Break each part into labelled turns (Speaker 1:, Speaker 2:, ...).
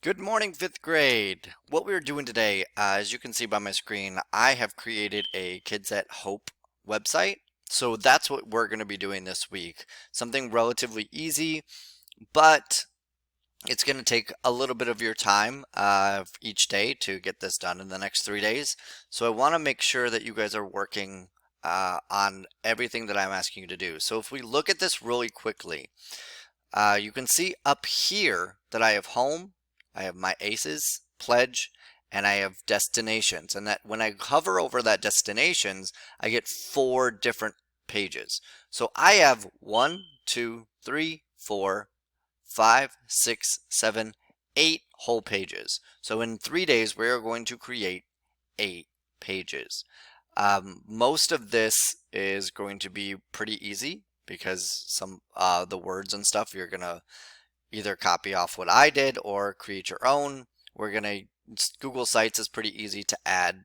Speaker 1: Good morning, fifth grade. What we're doing today, as you can see by my screen, I have created a Kids at Hope website. So that's what we're going to be doing this week. Something relatively easy, but it's going to take a little bit of your time each day to get this done in the next 3 days. So I want to make sure that you guys are working on everything that I'm asking you to do. So if we look at this really quickly, you can see up here that I have home, I have my aces, pledge, and I have destinations. And that when I hover over that destinations, I get 4 different pages. So I have 1, 2, 3, 4, 5, 6, 7, 8 whole pages. So in 3 days, we are going to create 8 pages. Most of this is going to be pretty easy because some the words and stuff you're gonna either copy off what I did or create your own. We're gonna Google Sites is pretty easy to add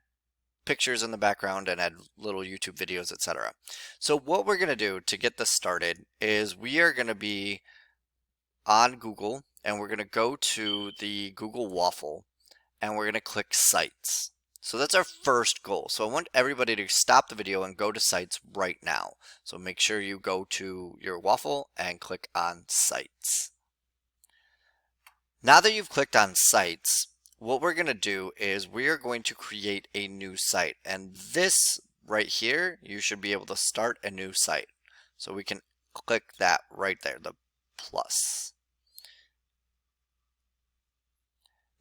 Speaker 1: pictures in the background and add little YouTube videos, etc. So what we're gonna do to get this started is we are gonna be on Google and we're gonna go to the Google Waffle and we're gonna click Sites. So that's our first goal. So I want everybody to stop the video and go to Sites right now. So make sure you go to your waffle and click on Sites. Now that you've clicked on Sites, what we're going to do is we are going to create a new site. And this right here, you should be able to start a new site. So we can click that right there, the plus.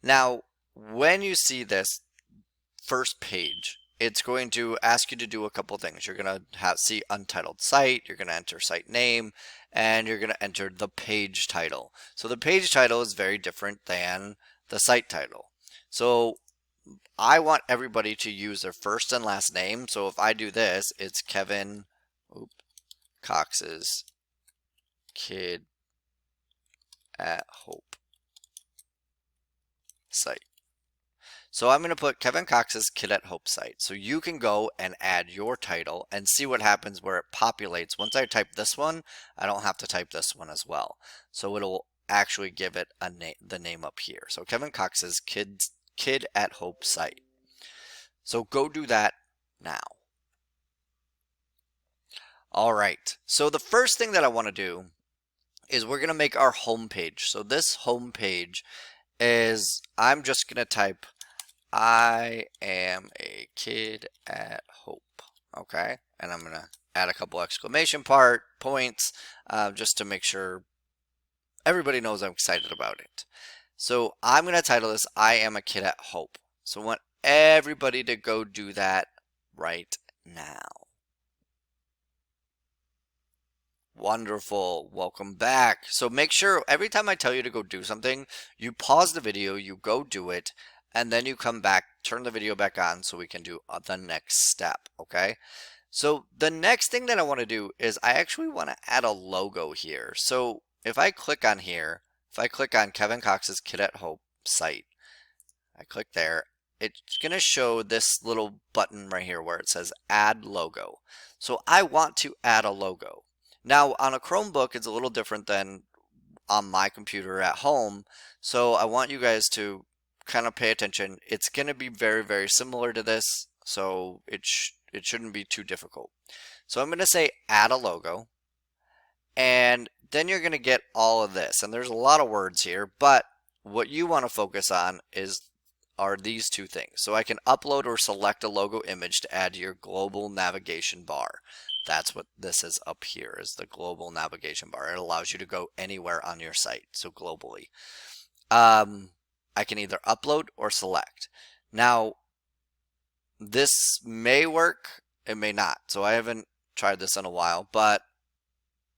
Speaker 1: Now, when you see this first page, it's going to ask you to do a couple things. You're going to see untitled site, you're going to enter site name, and you're going to enter the page title. So the page title is very different than the site title. So I want everybody to use their first and last name. So if I do this, it's Kevin Cox's Kid at Hope site. So I'm going to put Kevin Cox's Kid at Hope site. So you can go and add your title and see what happens where it populates. Once I type this one, I don't have to type this one as well. So it'll actually give it a the name up here. So Kevin Cox's Kid at Hope site. So go do that now. All right. So the first thing that I want to do is we're going to make our home page. So this home page is, I'm just going to type I am a kid at Hope. Okay, and I'm gonna add a couple exclamation points just to make sure everybody knows I'm excited about it. So I'm gonna title this I am a kid at Hope. So I want everybody to go do that right now. Wonderful, welcome back. So make sure every time I tell you to go do something, you pause the video, you go do it, and then you come back, turn the video back on so we can do the next step, okay? So the next thing that I want to do is I actually want to add a logo here. So if I click on here, if I click on Kevin Cox's Kid at Hope site, I click there, it's going to show this little button right here where it says add logo. So I want to add a logo. Now on a Chromebook, it's a little different than on my computer at home. So I want you guys to kind of pay attention. It's going to be very, very similar to this, so it shouldn't be too difficult. So I'm going to say add a logo, and then you're going to get all of this. And there's a lot of words here, but what you want to focus on are these two things. So I can upload or select a logo image to add to your global navigation bar. That's what this is up here, is the global navigation bar. It allows you to go anywhere on your site, so globally. I can either upload or select. Now, this may work, it may not. So I haven't tried this in a while, but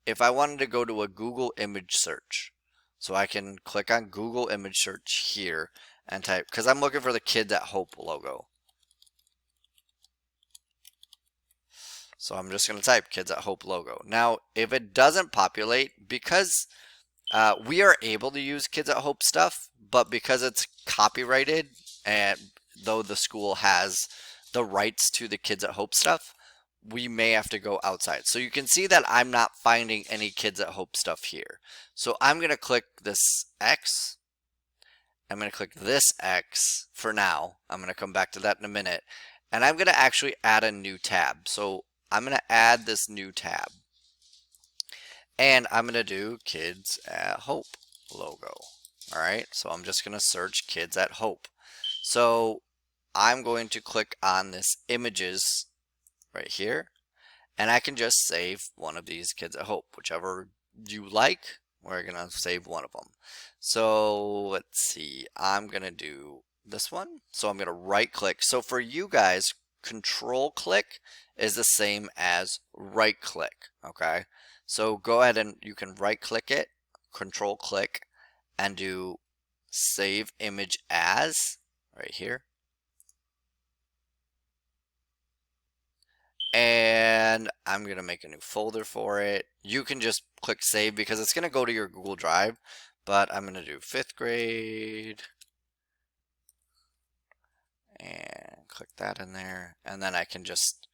Speaker 1: if I wanted to go to a Google image search, so I can click on Google image search here and type, because I'm looking for the Kids at Hope logo. So I'm just going to type Kids at Hope logo. Now, if it doesn't populate, because we are able to use Kids at Hope stuff, but because it's copyrighted, and though the school has the rights to the Kids at Hope stuff, we may have to go outside. So you can see that I'm not finding any Kids at Hope stuff here. So I'm going to click this X, I'm going to click this X for now. I'm going to come back to that in a minute. And I'm going to actually add a new tab. So I'm going to add this new tab. And I'm going to do Kids at Hope logo. All right, so I'm just going to search Kids at Hope. So I'm going to click on this images right here. And I can just save one of these Kids at Hope, whichever you like. We're going to save one of them. So let's see, I'm going to do this one. So I'm going to right click. So for you guys, control click is the same as right click. Okay. So go ahead and you can right click it, control click, and do save image as right here. And I'm going to make a new folder for it. You can just click save because it's going to go to your Google Drive, but I'm going to do 5th grade and click that in there. And then I can just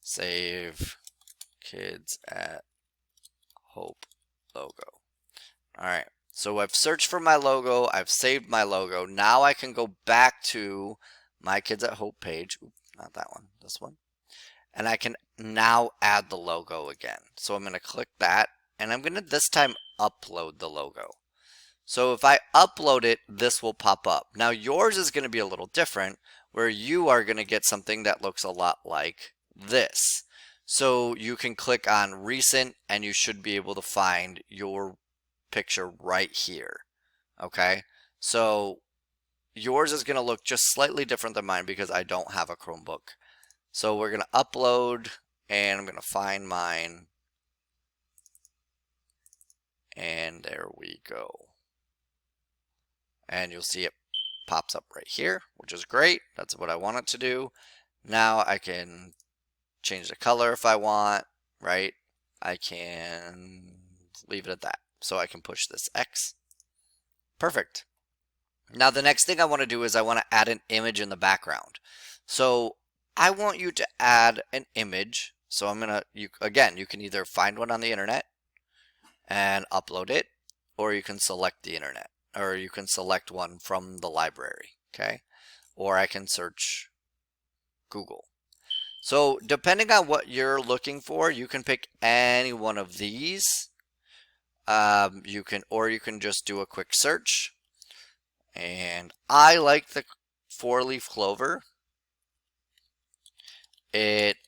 Speaker 1: save Kids at Hope logo. All right. So I've searched for my logo. I've saved my logo. Now I can go back to my Kids at Hope page. Oops, not that one, this one. And I can now add the logo again. So I'm going to click that, and I'm going to this time upload the logo. So if I upload it, this will pop up. Now yours is going to be a little different, where you are going to get something that looks a lot like this. So you can click on recent, and you should be able to find your picture right here. Okay, so yours is going to look just slightly different than mine because I don't have a Chromebook. So we're going to upload, and I'm going to find mine. And there we go. And you'll see it pops up right here, which is great. That's what I want it to do. Now I can change the color if I want, right? I can leave it at that. So I can push this X. Perfect. Now the next thing I want to do is I want to add an image in the background. So I want you to add an image. So I'm going to, you can either find one on the internet and upload it, or you can select the internet, or you can select one from the library, okay? Or I can search Google. So depending on what you're looking for, you can pick any one of these. You can just do a quick search. And I like the 4-leaf clover. It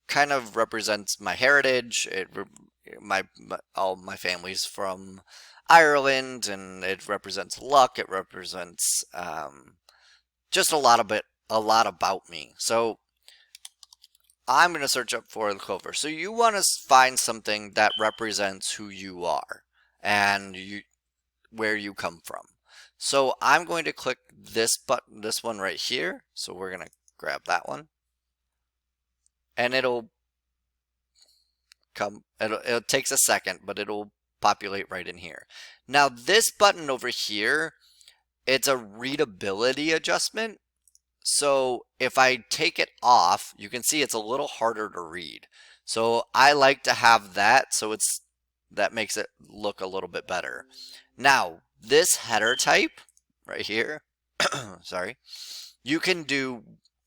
Speaker 1: kind of represents my heritage. All my family's from Ireland, and it represents luck. It represents just a lot about me. So I'm going to search up 4-leaf clover. So you want to find something that represents who you are and where you come from. So I'm going to click this button, this one right here. So we're going to grab that one. And it'll come, it takes a second, but it'll populate right in here. Now this button over here, it's a readability adjustment. So if I take it off, you can see it's a little harder to read. So I like to have that, so that makes it look a little bit better. Now this header type right here, sorry, you can do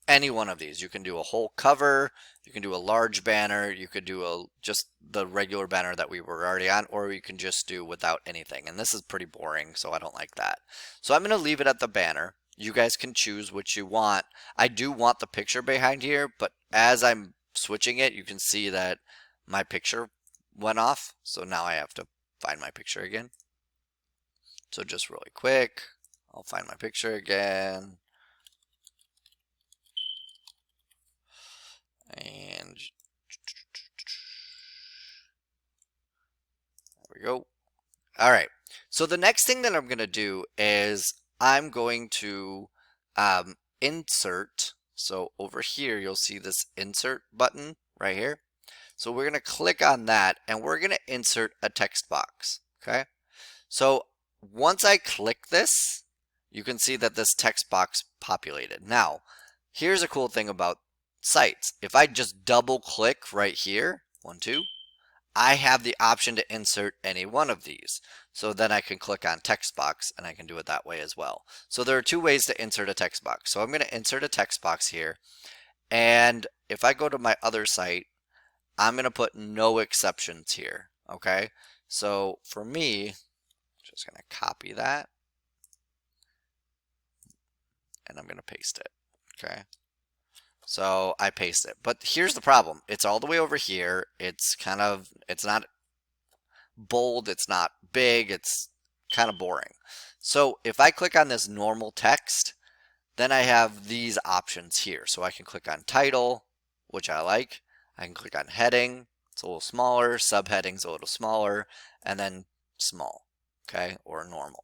Speaker 1: any one of these. You can do a whole cover, you can do a large banner, you could do just the regular banner that we were already on, or you can just do without anything. And this is pretty boring, so I don't like that. So I'm going to leave it at the banner. You guys can choose what you want. I do want the picture behind here, but as I'm switching it, you can see that my picture went off. So now I have to find my picture again. So just really quick, I'll find my picture again. And there we go. All right. So the next thing that I'm going to do is I'm going to insert. So over here, you'll see this insert button right here. So we're going to click on that, and we're going to insert a text box. Okay. So once I click this, you can see that this text box populated. Now, here's a cool thing about sites. If I just double click right here, 1, 2, I have the option to insert any one of these. So then I can click on text box and I can do it that way as well. So there are two ways to insert a text box. So I'm going to insert a text box here. And if I go to my other site, I'm going to put no exceptions here. Okay. So for me, just going to copy that and I'm going to paste it. Okay. So I paste it. But here's the problem. It's all the way over here. It's not bold. It's not big. It's kind of boring. So if I click on this normal text, then I have these options here. So I can click on title, which I like. I can click on heading. It's a little smaller. Subheading's a little smaller. And then small, okay, or normal.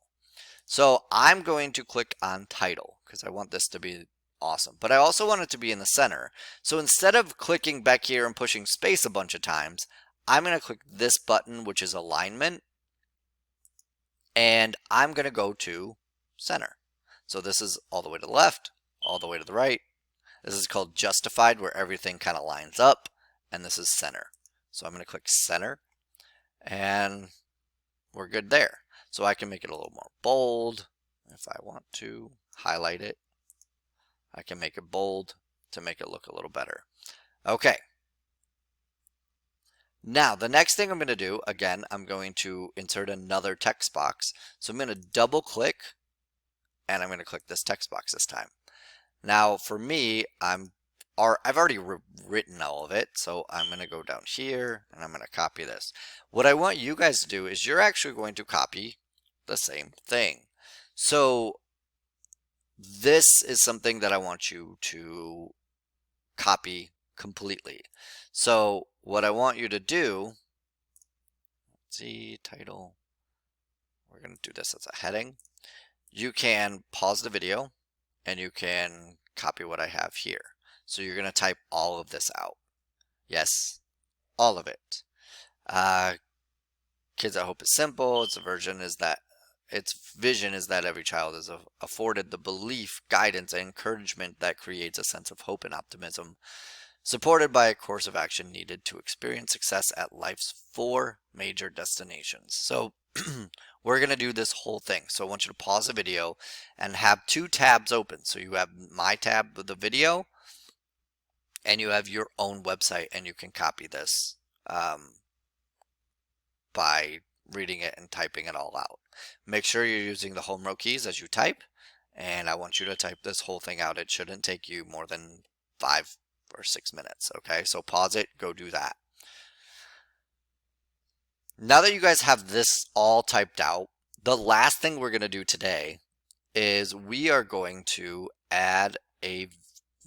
Speaker 1: So I'm going to click on title because I want this to be awesome. But I also want it to be in the center. So instead of clicking back here and pushing space a bunch of times, I'm going to click this button, which is alignment. And I'm going to go to center. So this is all the way to the left, all the way to the right. This is called justified, where everything kind of lines up. And this is center. So I'm going to click center. And we're good there. So I can make it a little more bold if I want to highlight it. I can make it bold to make it look a little better. Okay. Now the next thing I'm going to do, again, I'm going to insert another text box. So I'm going to double click and I'm going to click this text box this time. Now for me, I've already written all of it, so I'm going to go down here and I'm going to copy this. What I want you guys to do is you're actually going to copy the same thing. So this is something that I want you to copy completely. So what I want you to do, let's see, title, we're going to do this as a heading. You can pause the video and you can copy what I have here. So you're going to type all of this out. Yes, all of it. Kids at Hope is simple. Its vision is that every child is afforded the belief, guidance, and encouragement that creates a sense of hope and optimism, supported by a course of action needed to experience success at life's 4 major destinations. So we're going to do this whole thing. So I want you to pause the video and have 2 tabs open. So you have my tab with the video and you have your own website, and you can copy this by reading it and typing it all out. Make sure you're using the home row keys as you type, and I want you to type this whole thing out. It shouldn't take you more than 5 or 6 minutes, okay? So pause it, go do that. Now that you guys have this all typed out, the last thing we're going to do today is we are going to add a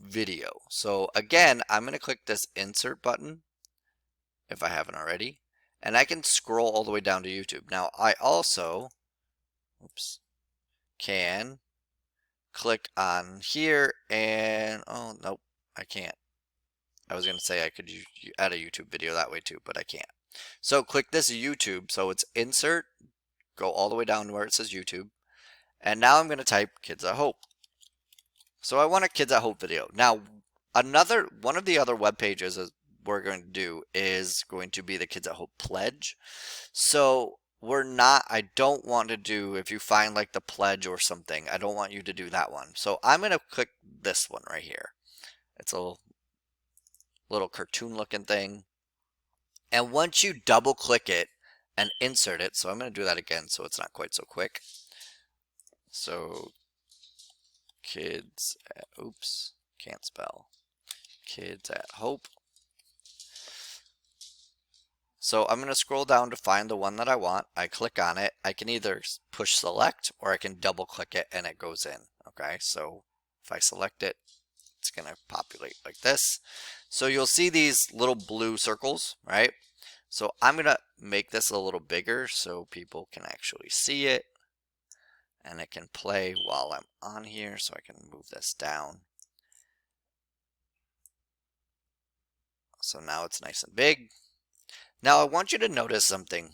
Speaker 1: video. So again, I'm going to click this insert button if I haven't already, and I can scroll all the way down to YouTube. Now I also can click on here and, oh nope, I can't. I was going to say I could add a YouTube video that way too, but I can't. So click this YouTube. So it's insert, go all the way down to where it says YouTube. And now I'm going to type Kids at Hope. So I want a Kids at Hope video. Now, one of the other web pages we're going to do is going to be the Kids at Hope pledge. So I don't want to do, if you find like the pledge or something, I don't want you to do that one. So I'm going to click this one right here. It's a little cartoon looking thing. And once you double click it and insert it, so I'm going to do that again so it's not quite so quick. So Kids at, can't spell. Kids at Hope. So I'm going to scroll down to find the one that I want. I click on it. I can either push select or I can double click it and it goes in. Okay, so if I select it, it's going to populate like this. So you'll see these little blue circles, right? So I'm going to make this a little bigger so people can actually see it. And it can play while I'm on here, so I can move this down. So now it's nice and big. Now I want you to notice something.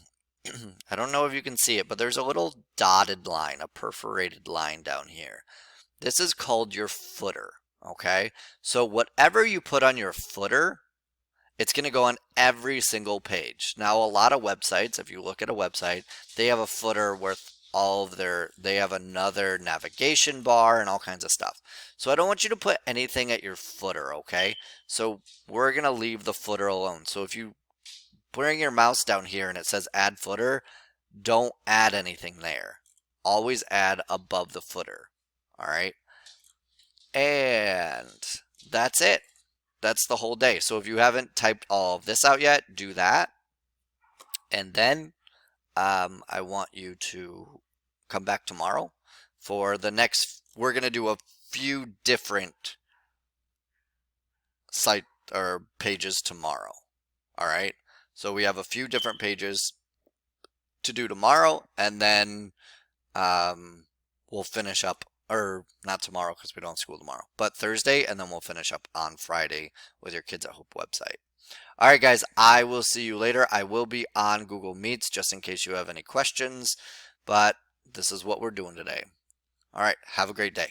Speaker 1: I don't know if you can see it, but there's a little dotted line, a perforated line down here. This is called your footer, okay? So whatever you put on your footer it's going to go on every single page. Now, a lot of websites, if you look at a website, they have a footer with all of they have another navigation bar and all kinds of stuff. So I don't want you to put anything at your footer, okay? So we're going to leave the footer alone. So if you bring your mouse down here and it says add footer, don't add anything there. Always add above the footer. All right. And that's it. That's the whole day. So if you haven't typed all of this out yet, do that. And then I want you to come back tomorrow for the next. We're going to do a few different site or pages tomorrow. All right. So we have a few different pages to do tomorrow, and then we'll finish up, or not tomorrow because we don't have school tomorrow, but Thursday, and then we'll finish up on Friday with your Kids at Hope website. All right, guys, I will see you later. I will be on Google Meets just in case you have any questions, but this is what we're doing today. All right, have a great day.